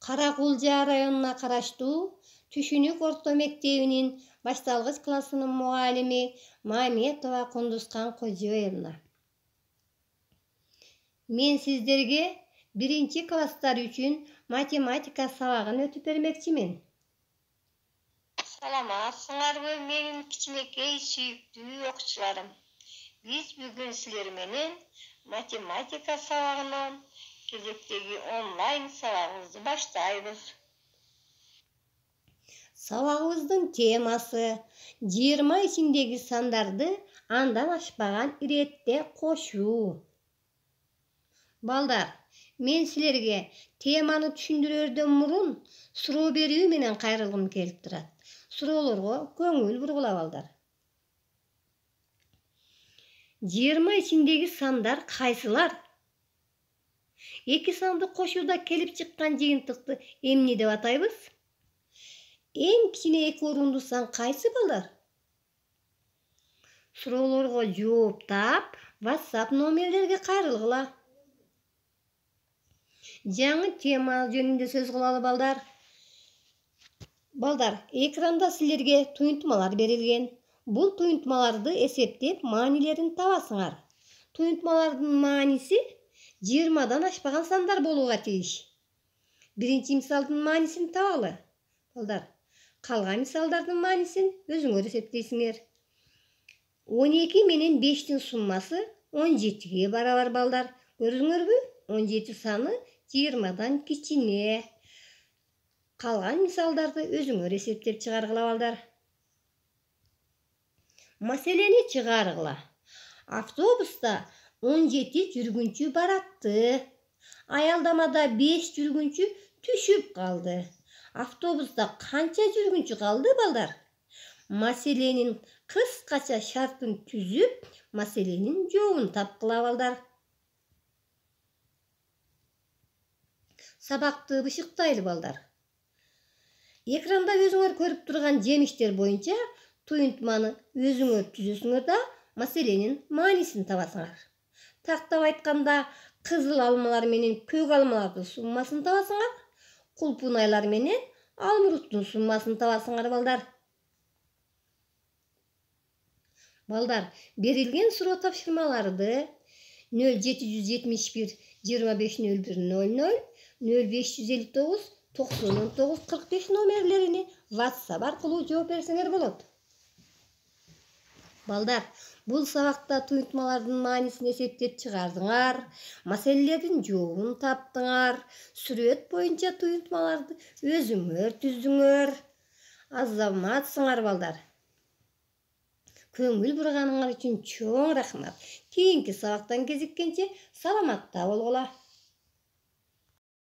Каракулжа районуна караштуу Түшүнүк орто мектебинин башталгыч классынын мугалими Маметова Кундузкан Кожоевна. Мен сиздерге 1-класстар үчүн математика сабагын өтүп бермекчимин. Саламатсыңарбы менин кичинекей сүйүктүү окуучуларым. Биз бүгүн силер менен математика сабагынан кезектеги онлайн сабагыбызды баштайбыз. Сабагыбыздын темасы 20 ичиндеги сандарды андан ашпаган иретте кошуу. Балдар, мен силерге теманы түшүндүрөрдөн мурун суроо берүү менен кайрылгым келип турат. Суроолорго көңүл бургула балдар. 20 ичиндеги сандар кайсылар? 2 санды кошууда келип чыккан жыйынтыкты эмне деп атайбыз? Эң кичине 2 орунду сан кайсы балдар? Суроолорго жооптап, WhatsApp номерлерге кайрылгыла. Жаңы тема жөнүндө сөз кылалы балдар. Балдар, экранда силерге туюнтмалар берилген. Бул туюнтмаларды эсептеп, маанилерин табасыңар. Туюнтмалардын мааниси 20дан ашпаган сандар болууга тийиш. Биринчи мисалдын маанисин табалы. Балдар, калган мисалдардын маанисин өзүңөр эсептейсиңер. 12 менен 5-тин суммасы 17ге барабар балдар. Көрдүңөрбү? 17 саны 20дан кичине. Калган мисалдарды өзүңөр эсептеп чыгаргыла балдар. Маселени чыгаргыла. Автобуста 17 жүргүнчү баратты. Аялдамада 5 жүргүнчү түшүп калды. Автобуста канча жүргүнчү калды балдар? Маселенин кыскача шартын түзүп, маселенин жообун тапкыла балдар. Сабакты бышыктайлы балдар. Экранда өзүңөр көрүп турган жемиштер боюнча туюнтманы өзүңөр түзөсүңөр да маселенин маанисин табасыңар. Тактап айтканда, кызыл алмалар менен көк алмалардын суммасын табасыңар. Кулпунайлар менен алмуруттун суммасын табасыңар балдар. Балдар, берилген суроо тапшырмаларды 0771 250100 0559 99 45 номерлерине WhatsApp аркылуу жооп берсеңер болот. Балдар, бул сабакта туюнтмалардын маанисин эсептеп чыгардыңар, маселелердин жообун таптыңар, сүрөт боюнча туюнтмаларды өзүңөр түздүңөр. Азаматсыңар балдар. Көңүл бурганыңар үчүн чоң рахмат. Кийинки сабактан кезиккенче саламатта болгула.